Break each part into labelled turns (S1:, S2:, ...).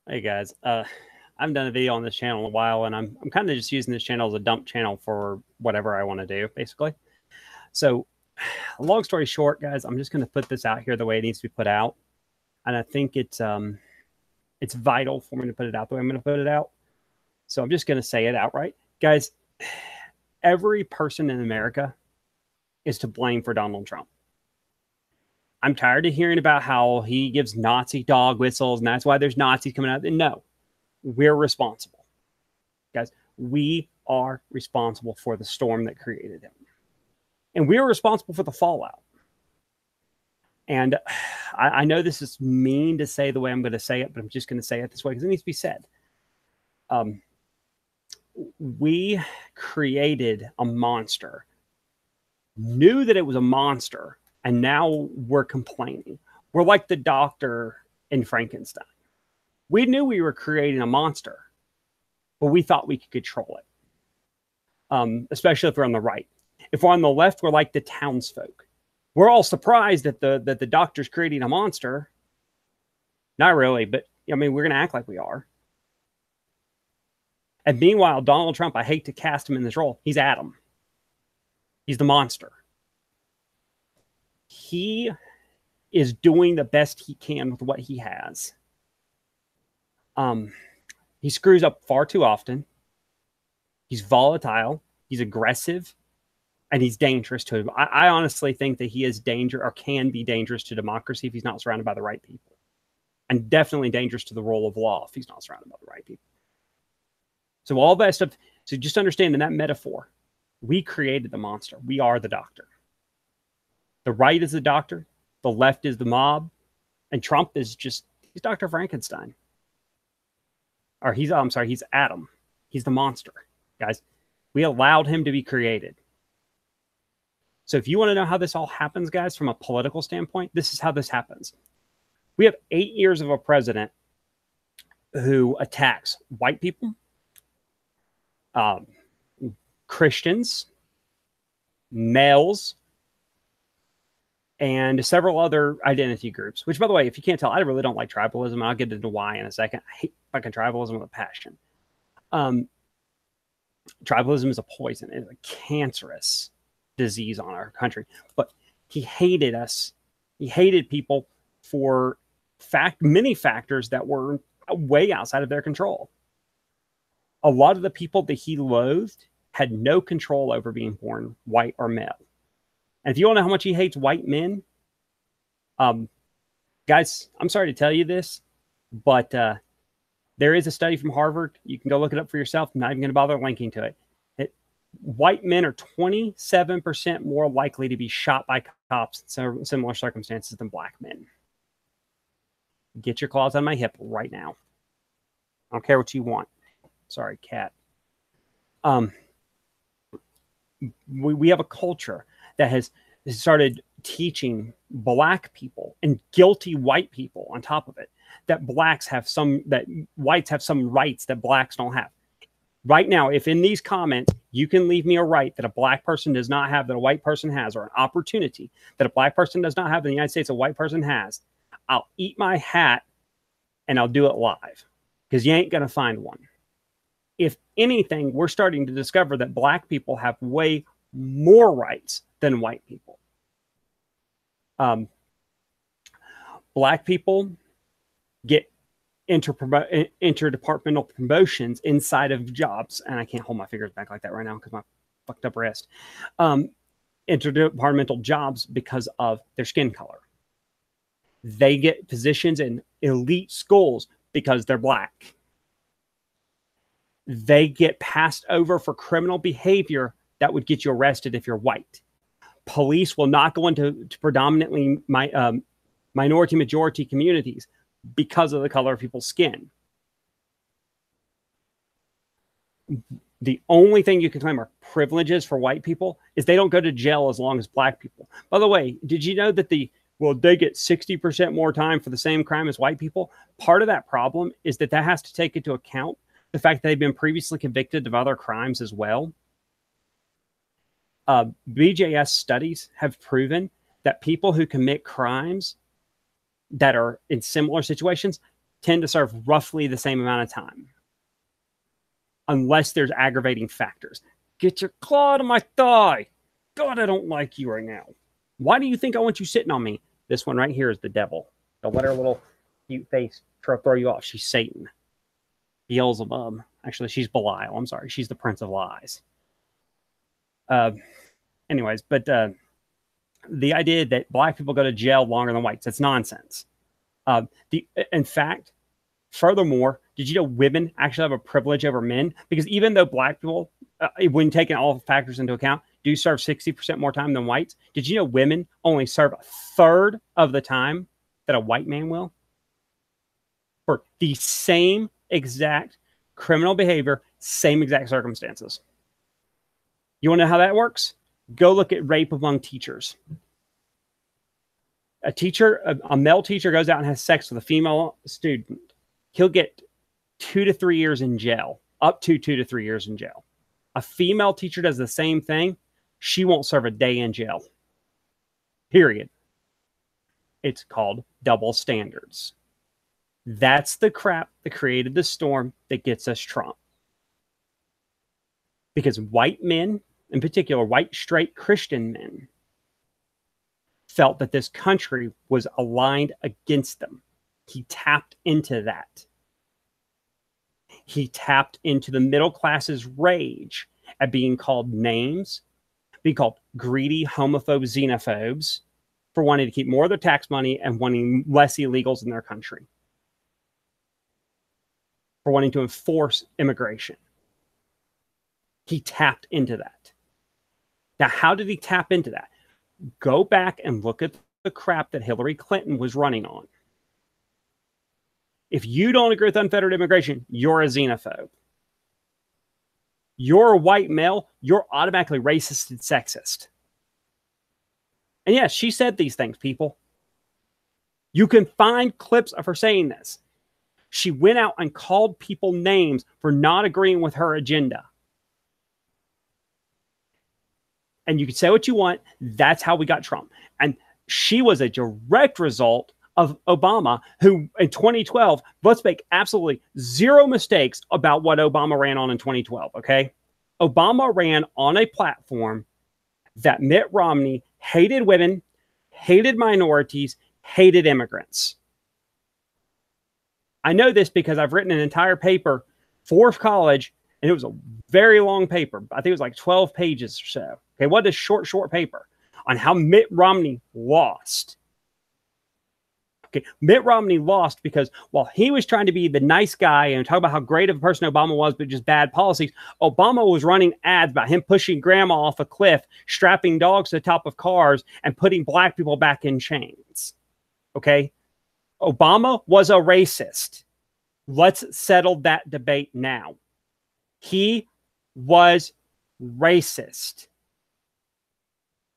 S1: Hey guys, I haven't done a video on this channel in a while, and I'm kind of just using this channel as a dump channel for whatever I want to do, basically. So, long story short, guys, I'm just going to put this out here the way it needs to be put out, and I think it's vital for me to put it out the way I'm going to put it out. So I'm just going to say it outright, guys. Every person in America is to blame for Donald Trump. I'm tired of hearing about how he gives Nazi dog whistles, and that's why there's Nazis coming out. No, we're responsible. Guys, we are responsible for the storm that created him. And we are responsible for the fallout. And I know this is mean to say the way I'm going to say it, but I'm just going to say it this way because it needs to be said. We created a monster, knew that it was a monster, and now we're complaining. We're like the doctor in Frankenstein. We knew we were creating a monster, but we thought we could control it, especially if we're on the right. If we're on the left, we're like the townsfolk. We're all surprised that the doctor's creating a monster. Not really, but I mean, we're going to act like we are. And meanwhile, Donald Trump, I hate to cast him in this role. He's Adam. He's the monster. He is doing the best he can with what he has. He screws up far too often. He's volatile. He's aggressive. And he's dangerous to him. I honestly think that he is danger or can be dangerous to democracy if he's not surrounded by the right people. And definitely dangerous to the rule of law if he's not surrounded by the right people. So all that stuff, so just understand in that metaphor, we created the monster. We are the doctor. The right is the doctor. The left is the mob. And Trump is just, he's Dr. Frankenstein. Or he's Adam. He's the monster, guys. We allowed him to be created. So if you want to know how this all happens, guys, from a political standpoint, this is how this happens. We have 8 years of a president who attacks white people, Christians, males, and several other identity groups, which, by the way, if you can't tell, I really don't like tribalism. I'll get into why in a second. I hate fucking tribalism with a passion. Tribalism is a poison. It's a cancerous disease on our country. But he hated us. He hated people for many factors that were way outside of their control. A lot of the people that he loathed had no control over being born white or male. And if you want to know how much he hates white men, guys, I'm sorry to tell you this, but there is a study from Harvard. You can go look it up for yourself. I'm not even going to bother linking to it. White men are 27% more likely to be shot by cops in similar circumstances than black men. Get your claws on my hip right now. I don't care what you want. Sorry, cat. We have a culture that has started teaching black people and guilty white people on top of it that whites have some rights that blacks don't have. Right now, if in these comments you can leave me a right that a black person does not have that a white person has, or an opportunity that a black person does not have in the United States a white person has, I'll eat my hat and I'll do it live because you ain't going to find one. If anything, we're starting to discover that black people have way more rights than white people. Black people get interdepartmental promotions inside of jobs, and I can't hold my fingers back like that right now because my fucked up wrist. Interdepartmental jobs because of their skin color. They get positions in elite schools because they're black. They get passed over for criminal behavior that would get you arrested if you're white. Police will not go into predominantly minority majority communities because of the color of people's skin. The only thing you can claim are privileges for white people is they don't go to jail as long as black people. By the way, did you know that they get 60% more time for the same crime as white people? Part of that problem is that has to take into account the fact that they've been previously convicted of other crimes as well. BJS studies have proven that people who commit crimes that are in similar situations tend to serve roughly the same amount of time, unless there's aggravating factors. Get your claw to my thigh. God, I don't like you right now. Why do you think I want you sitting on me? This one right here is the devil. Don't let her little cute face throw you off. She's Satan. Beelzebub. Actually, she's Belial. I'm sorry. She's the Prince of Lies. Anyways, but the idea that black people go to jail longer than whites, that's nonsense. In fact, furthermore, did you know women actually have a privilege over men? Because even though black people, when taking all factors into account, do serve 60% more time than whites, did you know women only serve a third of the time that a white man will? For the same exact criminal behavior, same exact circumstances. You want to know how that works? Go look at rape among teachers. A male teacher goes out and has sex with a female student. He'll get 2 to 3 years in jail, up to 2 to 3 years in jail. A female teacher does the same thing. She won't serve a day in jail. Period. It's called double standards. That's the crap that created the storm that gets us Trump. Because white men, in particular, white straight Christian men, felt that this country was aligned against them. He tapped into that. He tapped into the middle class's rage at being called names, being called greedy, homophobes, xenophobes, for wanting to keep more of their tax money and wanting less illegals in their country, for wanting to enforce immigration. He tapped into that. Now, how did he tap into that? Go back and look at the crap that Hillary Clinton was running on. If you don't agree with unfettered immigration, you're a xenophobe. You're a white male, you're automatically racist and sexist. And yes, she said these things, people. You can find clips of her saying this. She went out and called people names for not agreeing with her agenda. And you can say what you want. That's how we got Trump. And she was a direct result of Obama, who in 2012, let's make absolutely zero mistakes about what Obama ran on in 2012, okay? Obama ran on a platform that Mitt Romney hated women, hated minorities, hated immigrants. I know this because I've written an entire paper for college, and it was a very long paper. I think it was like 12 pages or so. Okay, what is short paper on how Mitt Romney lost? Okay, Mitt Romney lost because while he was trying to be the nice guy and talk about how great of a person Obama was, but just bad policies, Obama was running ads about him pushing grandma off a cliff, strapping dogs to the top of cars, and putting black people back in chains. Okay? Obama was a racist. Let's settle that debate now. He was racist.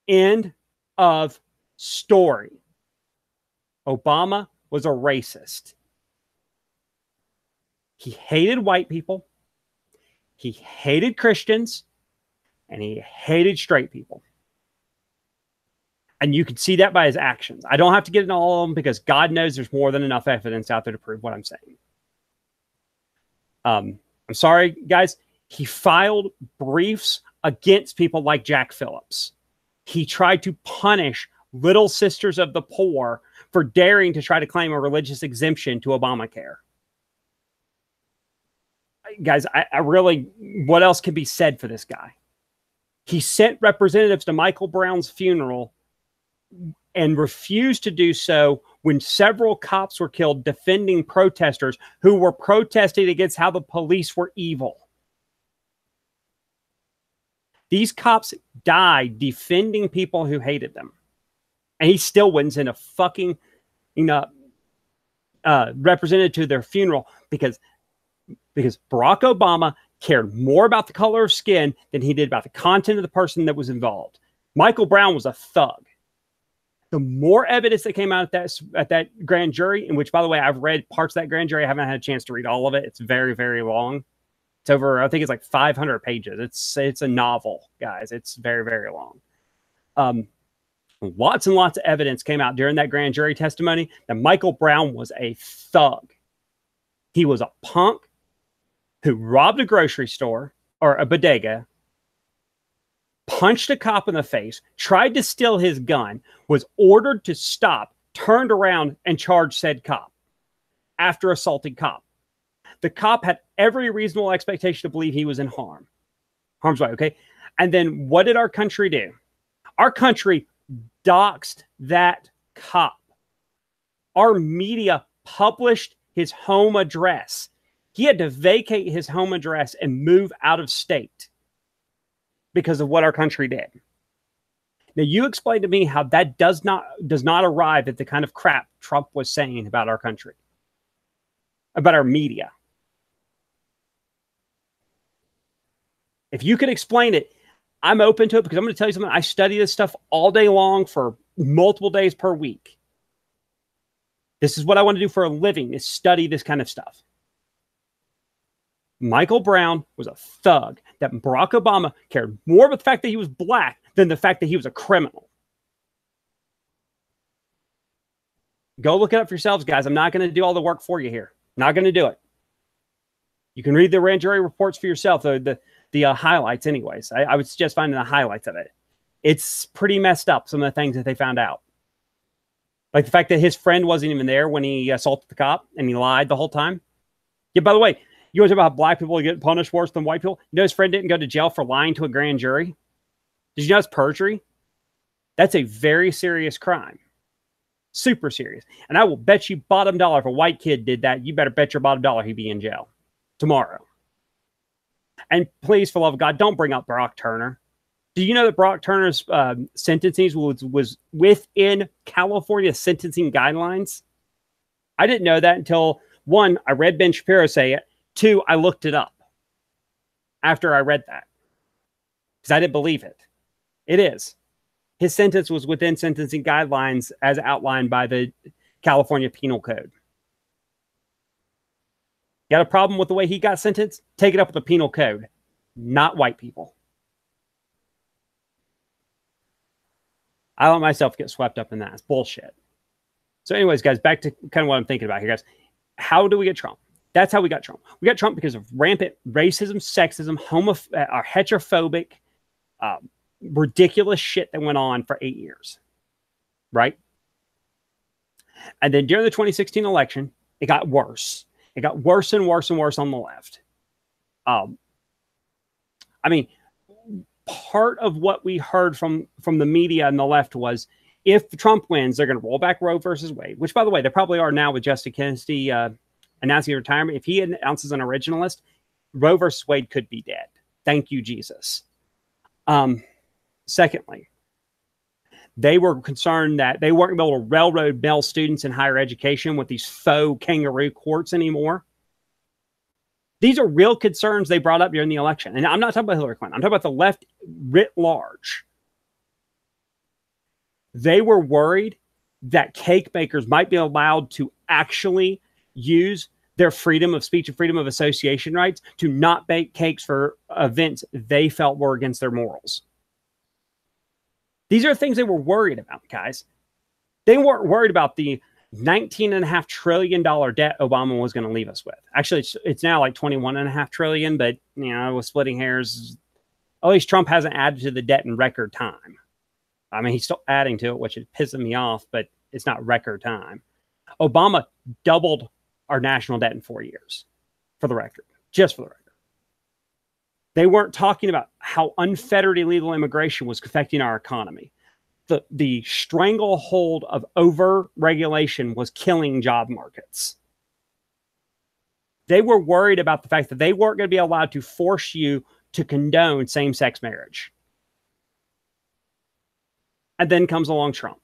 S1: End of story. Obama was a racist. He hated white people. He hated Christians. And he hated straight people. And you can see that by his actions. I don't have to get into all of them because God knows there's more than enough evidence out there to prove what I'm saying. I'm sorry, guys. He filed briefs against people like Jack Phillips. He tried to punish Little Sisters of the Poor for daring to try to claim a religious exemption to Obamacare. Guys, I really, what else can be said for this guy? He sent representatives to Michael Brown's funeral and refused to do so when several cops were killed defending protesters who were protesting against how the police were evil. These cops died defending people who hated them. And he still wouldn't send a fucking representative to their funeral because Barack Obama cared more about the color of skin than he did about the content of the person that was involved. Michael Brown was a thug. The more evidence that came out at that grand jury, in which, by the way, I've read parts of that grand jury. I haven't had a chance to read all of it. It's very, very long. It's over, I think it's like 500 pages. It's a novel, guys. It's very, very long. Lots and lots of evidence came out during that grand jury testimony that Michael Brown was a thug. He was a punk who robbed a grocery store or a bodega, punched a cop in the face, tried to steal his gun, was ordered to stop, turned around and charged said cop after assaulting cop. The cop had every reasonable expectation to believe he was in harm's way, okay? And then what did our country do? Our country doxed that cop. Our media published his home address. He had to vacate his home address and move out of state because of what our country did. Now, you explain to me how that does not arrive at the kind of crap Trump was saying about our country, about our media. If you could explain it, I'm open to it, because I'm going to tell you something. I study this stuff all day long for multiple days per week. This is what I want to do for a living, is study this kind of stuff. Michael Brown was a thug that Barack Obama cared more about the fact that he was black than the fact that he was a criminal. Go look it up for yourselves, guys. I'm not going to do all the work for you here. Not going to do it. You can read the grand jury reports for yourself, the highlights anyways. I would suggest finding the highlights of it. It's pretty messed up, some of the things that they found out. Like the fact that his friend wasn't even there when he assaulted the cop and he lied the whole time. Yeah, by the way, you want to talk about black people get punished worse than white people? You know his friend didn't go to jail for lying to a grand jury? Did you know it's perjury? That's a very serious crime. Super serious. And I will bet you bottom dollar if a white kid did that, you better bet your bottom dollar he'd be in jail tomorrow. And please, for the love of God, don't bring up Brock Turner. Do you know that Brock Turner's sentencing was within California sentencing guidelines? I didn't know that until, one, I read Ben Shapiro say it. Two, I looked it up after I read that because I didn't believe it. It is. His sentence was within sentencing guidelines as outlined by the California Penal Code. Got a problem with the way he got sentenced? Take it up with the Penal Code, not white people. I let myself get swept up in that. It's bullshit. So anyways, guys, back to kind of what I'm thinking about here, guys. How do we get Trump? That's how we got Trump. We got Trump because of rampant racism, sexism, heterophobic, ridiculous shit that went on for 8 years. Right? And then during the 2016 election, it got worse. It got worse and worse and worse on the left. I mean, part of what we heard from the media and the left was, if Trump wins, they're going to roll back Roe versus Wade, which, by the way, they probably are now with Justice Kennedy announcing retirement. If he announces an originalist, Roe versus Wade could be dead. Thank you, Jesus. Secondly, they were concerned that they weren't able to railroad male students in higher education with these faux kangaroo courts anymore. These are real concerns they brought up during the election. And I'm not talking about Hillary Clinton. I'm talking about the left writ large. They were worried that cake makers might be allowed to actually use their freedom of speech and freedom of association rights to not bake cakes for events they felt were against their morals. These are things they were worried about, guys. They weren't worried about the $19.5 trillion debt Obama was going to leave us with. Actually, it's now like $21.5 trillion, but, you know, with splitting hairs, at least Trump hasn't added to the debt in record time. I mean, he's still adding to it, which is pissing me off, but it's not record time. Obama doubled our national debt in 4 years, for the record, just for the record. They weren't talking about how unfettered illegal immigration was affecting our economy. The stranglehold of over-regulation was killing job markets. They were worried about the fact that they weren't going to be allowed to force you to condone same-sex marriage. And then comes along Trump.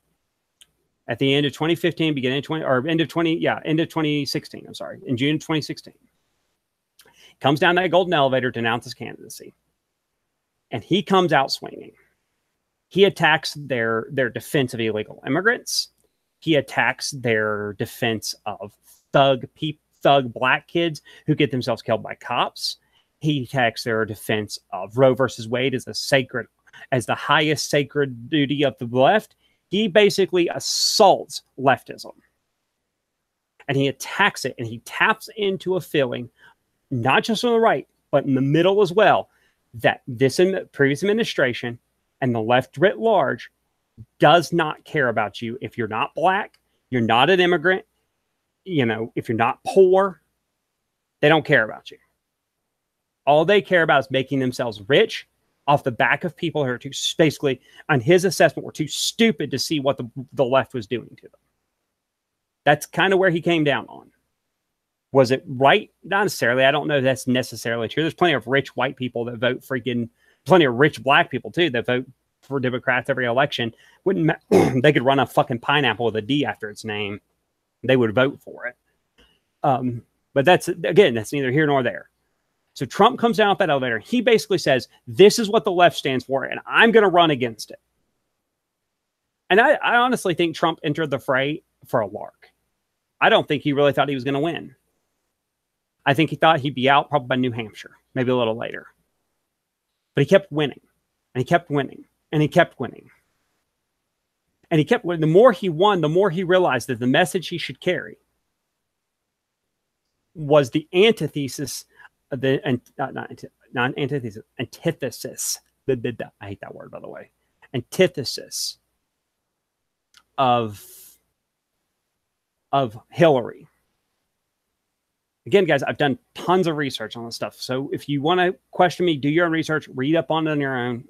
S1: At the end of 2015, beginning of end of 2016, I'm sorry, in June of 2016. Comes down that golden elevator to announce his candidacy. And he comes out swinging. He attacks their defense of illegal immigrants. He attacks their defense of thug black kids who get themselves killed by cops. He attacks their defense of Roe versus Wade as the highest sacred duty of the left. He basically assaults leftism. and he attacks it, and he taps into a feeling, not just on the right, but in the middle as well, that this previous administration and the left writ large does not care about you. If you're not black, you're not an immigrant, you know, if you're not poor, they don't care about you. All they care about is making themselves rich off the back of people who are too, basically, on his assessment, were too stupid to see what the left was doing to them. That's kind of where he came down on. Was it right? Not necessarily. I don't know if that's necessarily true. There's plenty of rich white people that vote plenty of rich black people too that vote for Democrats every election. They could run a fucking pineapple with a D after its name. They would vote for it. But that's neither here nor there. So Trump comes down off that elevator. He basically says, this is what the left stands for, and I'm going to run against it. And I honestly think Trump entered the fray for a lark. I don't think he really thought he was going to win. I think he thought he'd be out probably by New Hampshire, maybe a little later. But he kept winning, and he kept winning, and he kept winning. And he kept winning. The more he won, the more he realized that the message he should carry was the antithesis, antithesis. I hate that word, by the way. Antithesis of Hillary. Again, guys, I've done tons of research on this stuff. So if you want to question me, do your own research, read up on it on your own.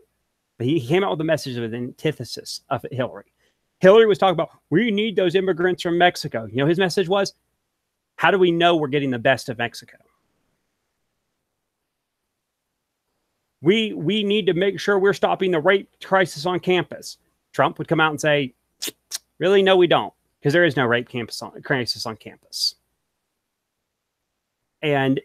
S1: But he came out with a message of an antithesis of Hillary. Hillary was talking about, we need those immigrants from Mexico. You know, his message was, how do we know we're getting the best of Mexico? We need to make sure we're stopping the rape crisis on campus. Trump would come out and say, really, no, we don't, because there is no rape crisis on campus. And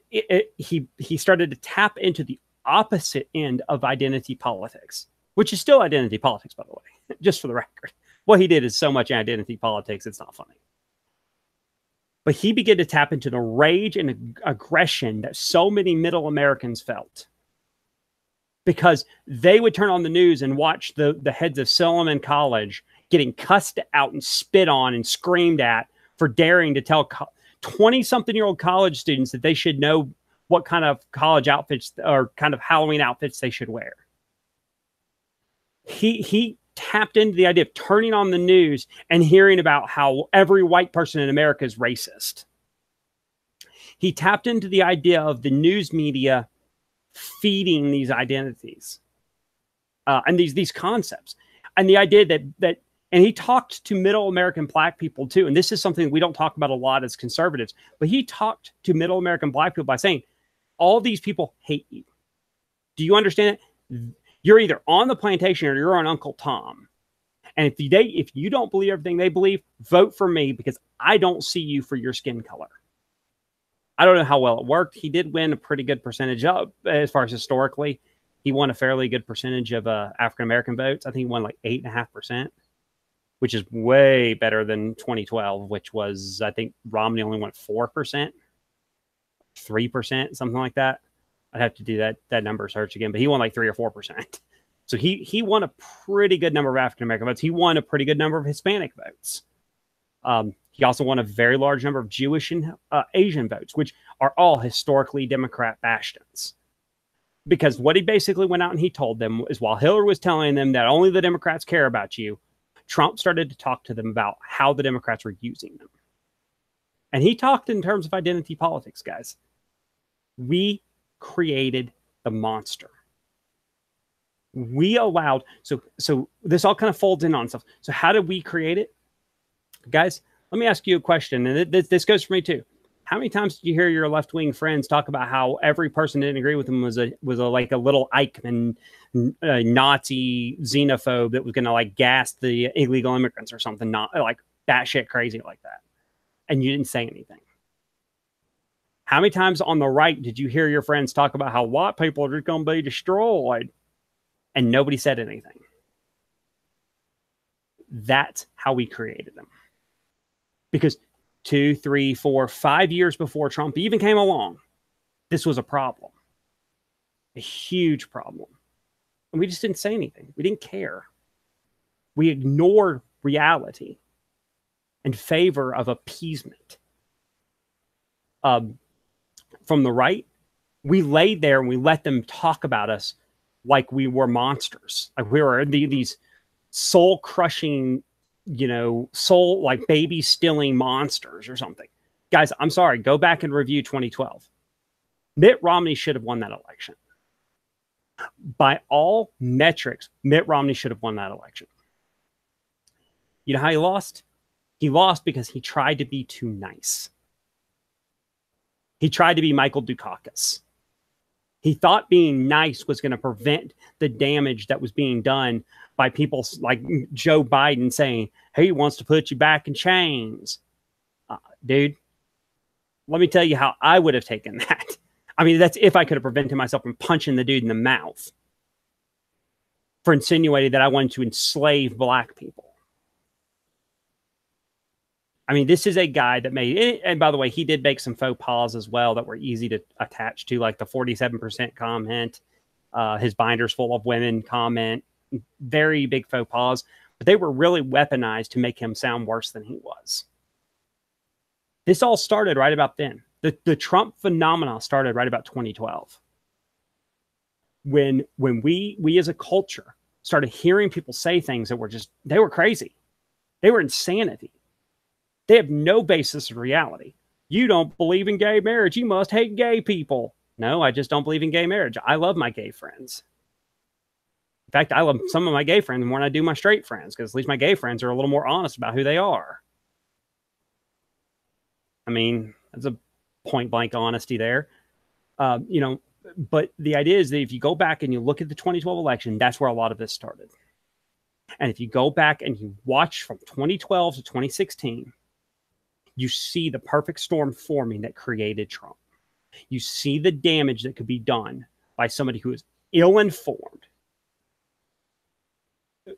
S1: he started to tap into the opposite end of identity politics, which is still identity politics, by the way, just for the record. What he did is so much identity politics, it's not funny. But he began to tap into the rage and aggression that so many middle Americans felt, because they would turn on the news and watch the heads of Silliman College getting cussed out and spit on and screamed at for daring to tell 20-something-year-old college students that they should know what kind of college outfits or kind of Halloween outfits they should wear. He tapped into the idea of turning on the news and hearing about how every white person in America is racist. He tapped into the idea of the news media feeding these identities and these concepts, and the idea that and he talked to middle American black people too. And this is something we don't talk about a lot as conservatives, but he talked to middle American black people by saying, all these people hate you. Do you understand it? You're either on the plantation or you're on Uncle Tom. And if you don't believe everything they believe, vote for me, because I don't see you for your skin color. I don't know how well it worked. He did win a pretty good percentage of, as far as historically, he won a fairly good percentage of African-American votes. I think he won like 8.5%, which is way better than 2012, which was, I think Romney only won 4%, 3%, something like that. I'd have to do that number search again, but he won like 3 or 4%. So he won a pretty good number of African-American votes. He won a pretty good number of Hispanic votes. He also won a very large number of Jewish and Asian votes, which are all historically Democrat bastions. Because what he basically went out and he told them is, while Hillary was telling them that only the Democrats care about you, Trump started to talk to them about how the Democrats were using them. And he talked in terms of identity politics, guys. We created the monster. We allowed, so this all kind of folds in on stuff. So how did we create it? Guys, let me ask you a question, and this goes for me too. How many times did you hear your left-wing friends talk about how every person didn't agree with them was like a little Eichmann Nazi xenophobe that was going to like gas the illegal immigrants or something, not like batshit crazy like that, and you didn't say anything? How many times on the right did you hear your friends talk about how white people are just going to be destroyed, and nobody said anything? That's how we created them. Because 2, 3, 4, 5 years before Trump even came along, this was a problem. A huge problem. And we just didn't say anything. We didn't care. We ignored reality in favor of appeasement. from the right, we laid there and we let them talk about us like we were monsters, like we were these soul crushing, soul like baby stealing monsters or something. Guys, I'm sorry. Go back and review 2012. Mitt Romney should have won that election. By all metrics, Mitt Romney should have won that election. You know how he lost? He lost because he tried to be too nice. He tried to be Michael Dukakis. He thought being nice was going to prevent the damage that was being done by people like Joe Biden saying, hey, he wants to put you back in chains. Dude, let me tell you how I would have taken that. I mean, that's if I could have prevented myself from punching the dude in the mouth for insinuating that I wanted to enslave black people. I mean, this is a guy that made, and by the way, he did make some faux pas as well that were easy to attach to, like the 47% comment, his binders full of women comment, very big faux pas, but they were really weaponized to make him sound worse than he was. This all started right about then. The Trump phenomenon started right about 2012. When we as a culture started hearing people say things that were they were crazy. They were insanity. They have no basis in reality. You don't believe in gay marriage. You must hate gay people. No, I just don't believe in gay marriage. I love my gay friends. In fact, I love some of my gay friends more than I do my straight friends, because at least my gay friends are a little more honest about who they are. I mean, that's a point blank honesty there. But the idea is that if you go back and you look at the 2012 election, that's where a lot of this started. And if you go back and you watch from 2012 to 2016, you see the perfect storm forming that created Trump. You see the damage that could be done by somebody who is ill-informed,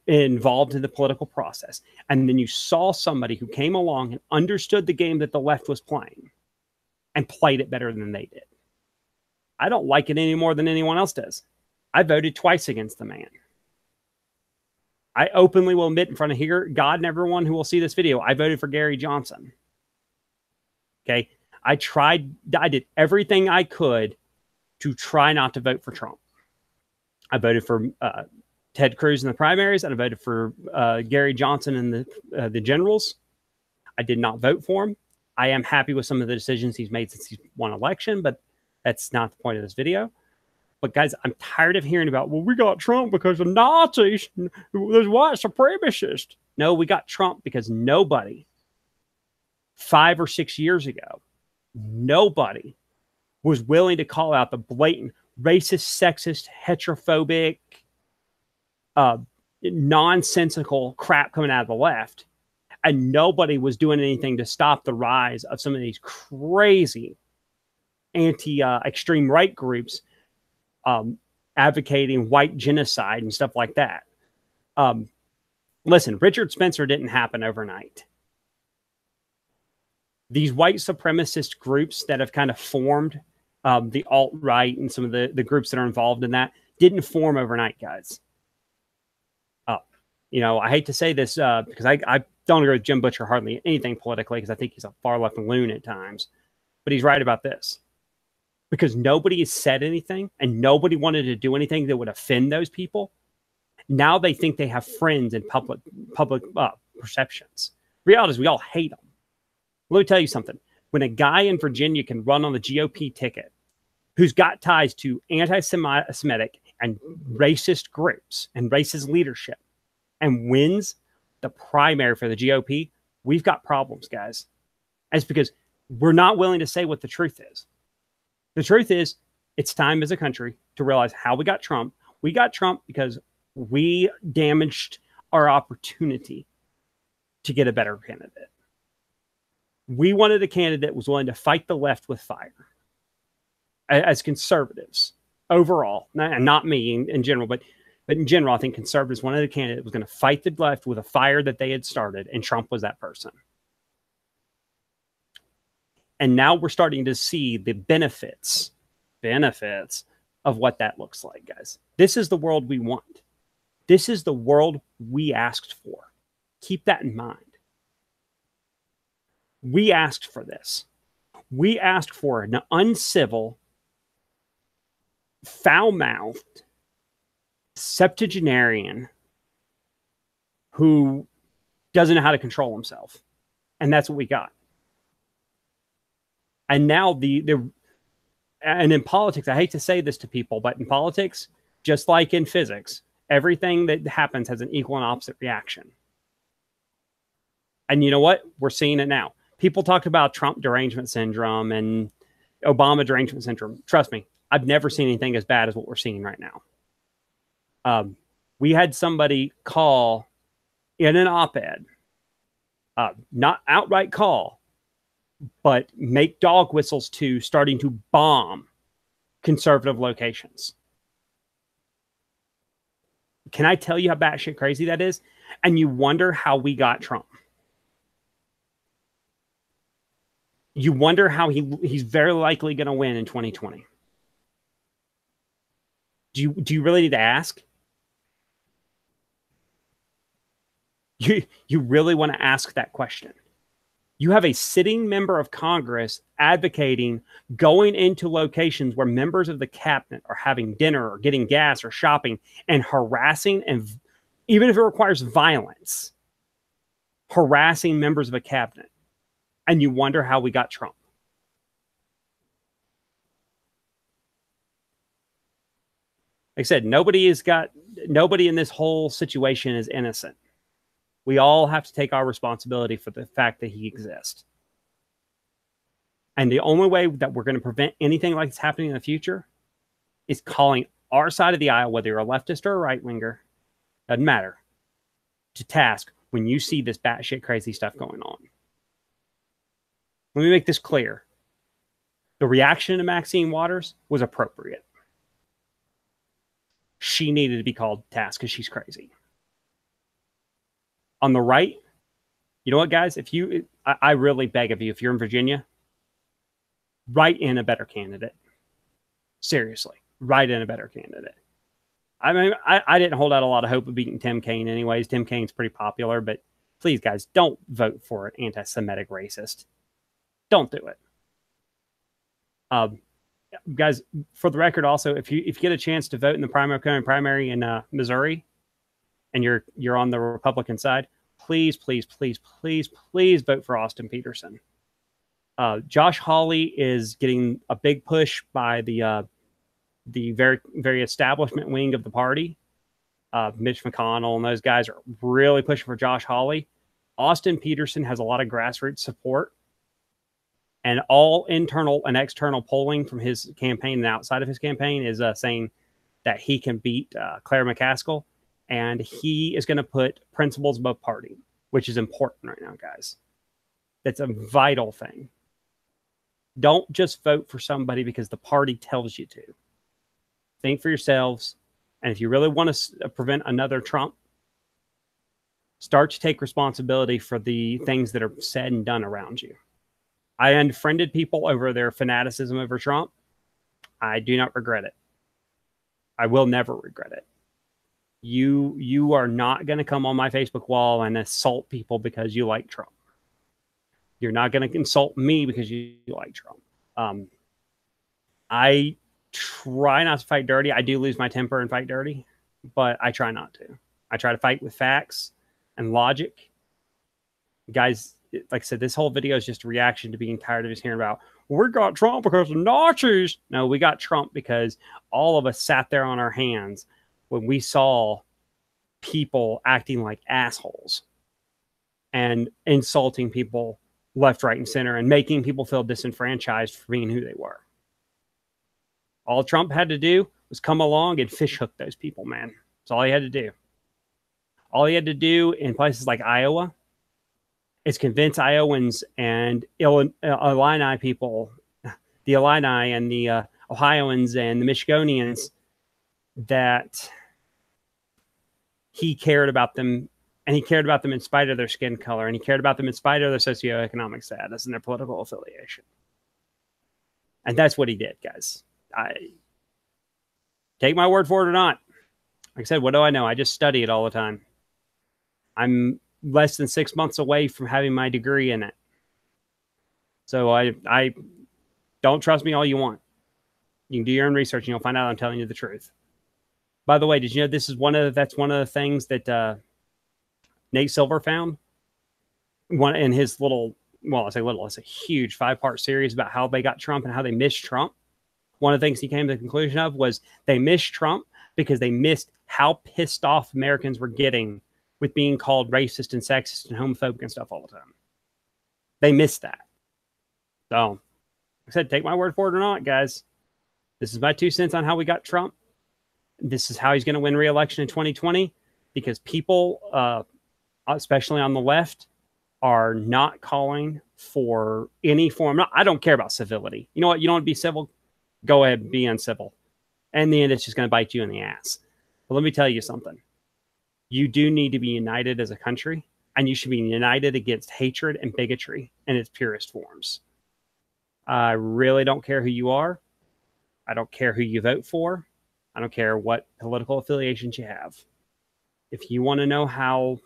S1: involved in the political process. And then you saw somebody who came along and understood the game that the left was playing and played it better than they did. I don't like it any more than anyone else does. I voted twice against the man. I openly will admit in front of here, God and everyone who will see this video, I voted for Gary Johnson. Okay. I did everything I could to try not to vote for Trump. I voted for Ted Cruz in the primaries, and I voted for Gary Johnson in the generals. I did not vote for him. I am happy with some of the decisions he's made since he's won election, but that's not the point of this video. But guys, I'm tired of hearing about, well, we got Trump because of Nazis, there's white supremacists. No, we got Trump because nobody, 5 or 6 years ago, nobody was willing to call out the blatant racist, sexist, heterophobic, nonsensical crap coming out of the left. And nobody was doing anything to stop the rise of some of these crazy extreme right groups advocating white genocide and stuff like that. Listen, Richard Spencer didn't happen overnight. These white supremacist groups that have kind of formed, the alt-right and some of the groups that are involved in that, didn't form overnight, guys. I hate to say this because I don't agree with Jim Butcher hardly anything politically, because I think he's a far left loon at times. But he's right about this. Because nobody has said anything and nobody wanted to do anything that would offend those people. Now they think they have friends in public perceptions. Reality is we all hate them. Let me tell you something. When a guy in Virginia can run on the GOP ticket who's got ties to anti-Semitic and racist groups and racist leadership and wins the primary for the GOP, we've got problems, guys. And it's because we're not willing to say what the truth is. The truth is, it's time as a country to realize how we got Trump. We got Trump because we damaged our opportunity to get a better candidate. We wanted a candidate that was willing to fight the left with fire. As conservatives, overall, not me in general, but in general, I think conservatives wanted a candidate that was going to fight the left with a fire that they had started, and Trump was that person. And now we're starting to see the benefits of what that looks like, guys. This is the world we want. This is the world we asked for. Keep that in mind. We asked for this. We asked for an uncivil, foul-mouthed septuagenarian who doesn't know how to control himself. And that's what we got. And now and in politics, I hate to say this to people, but in politics, just like in physics, everything that happens has an equal and opposite reaction. And you know what? We're seeing it now. People talk about Trump derangement syndrome and Obama derangement syndrome. Trust me, I've never seen anything as bad as what we're seeing right now. We had somebody call in an op-ed, not outright call, but make dog whistles to starting to bomb conservative locations. Can I tell you how batshit crazy that is? And you wonder how we got Trump. You wonder how he's very likely going to win in 2020. Do you really need to ask? You really want to ask that question? You have a sitting member of Congress advocating going into locations where members of the cabinet are having dinner or getting gas or shopping and harassing, and even if it requires violence, harassing members of a cabinet. And you wonder how we got Trump. Like I said, nobody in this whole situation is innocent. We all have to take our responsibility for the fact that he exists. And the only way that we're going to prevent anything like this happening in the future is calling our side of the aisle, whether you're a leftist or a right winger, doesn't matter, to task when you see this batshit crazy stuff going on. Let me make this clear. The reaction to Maxine Waters was appropriate. She needed to be called to task because she's crazy. On the right, you know what, guys? I really beg of you, if you're in Virginia, write in a better candidate. Seriously, write in a better candidate. I mean, I didn't hold out a lot of hope of beating Tim Kaine anyways. Tim Kaine's pretty popular, but please, guys, don't vote for an anti-Semitic racist. Don't do it. Guys, for the record, also, if you get a chance to vote in the primary in Missouri, and you're on the Republican side, please, please, please, please, please vote for Austin Peterson. Josh Hawley is getting a big push by the very establishment wing of the party. Mitch McConnell and those guys are really pushing for Josh Hawley. Austin Peterson has a lot of grassroots support. And all internal and external polling from his campaign and outside of his campaign is saying that he can beat Claire McCaskill. And he is going to put principles above party, which is important right now, guys. That's a vital thing. Don't just vote for somebody because the party tells you to. Think for yourselves. And if you really want to prevent another Trump, start to take responsibility for the things that are said and done around you. I unfriended people over their fanaticism over Trump. I do not regret it. I will never regret it. You are not going to come on my Facebook wall and assault people because you like Trump. You're not going to insult me because you like Trump. I try not to fight dirty. I do lose my temper and fight dirty, but I try not to. I try to fight with facts and logic. Guys, like I said, this whole video is just a reaction to being tired of just hearing about, we got Trump because of Nazis. No, we got Trump because all of us sat there on our hands when we saw people acting like assholes and insulting people left, right, and center and making people feel disenfranchised for being who they were. All Trump had to do was come along and fish hook those people, man. That's all he had to do. All he had to do in places like Iowa is convince Iowans and Illini people, the Illini and the Ohioans and the Michigonians, that he cared about them, and he cared about them in spite of their skin color, and he cared about them in spite of their socioeconomic status and their political affiliation. And that's what he did, guys. I take my word for it or not. Like I said, what do I know? I just study it all the time. I'm less than 6 months away from having my degree in it. So I Don't trust me all you want. You can do your own research and you'll find out I'm telling you the truth. By the way, did you know this is that's one of the things that Nate Silver found? One in his little, well, I say little, it's a huge 5-part series about how they got Trump and how they missed Trump. One of the things he came to the conclusion of was they missed Trump because they missed how pissed off Americans were getting with being called racist and sexist and homophobic and stuff all the time. They missed that. So, like I said, take my word for it or not, guys. This is my 2 cents on how we got Trump. This is how he's going to win re-election in 2020 because people, especially on the left, are not calling for any form. I don't care about civility. You know what? You don't want to be civil? Go ahead and be uncivil. And in the end, it's just going to bite you in the ass. But let me tell you something. You do need to be united as a country, and you should be united against hatred and bigotry in its purest forms. I really don't care who you are. I don't care who you vote for. I don't care what political affiliations you have. If you want to know how,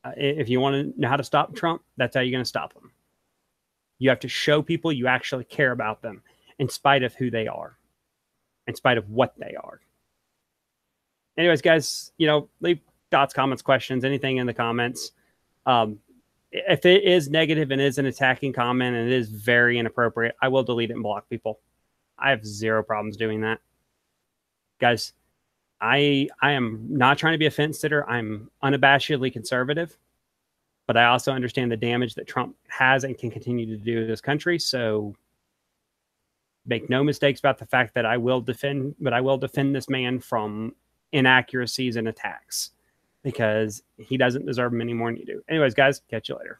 S1: to stop Trump, that's how you're going to stop him. You have to show people you actually care about them in spite of who they are, in spite of what they are. Anyways, guys, leave thoughts, comments, questions, anything in the comments. If it is negative and is an attacking comment and it is very inappropriate, I will delete it and block people. I have zero problems doing that. Guys, I am not trying to be a fence sitter. I'm unabashedly conservative, but I also understand the damage that Trump has and can continue to do to this country. So make no mistakes about the fact that I will defend this man from inaccuracies and attacks because he doesn't deserve them any more than you do. Anyways, guys, catch you later.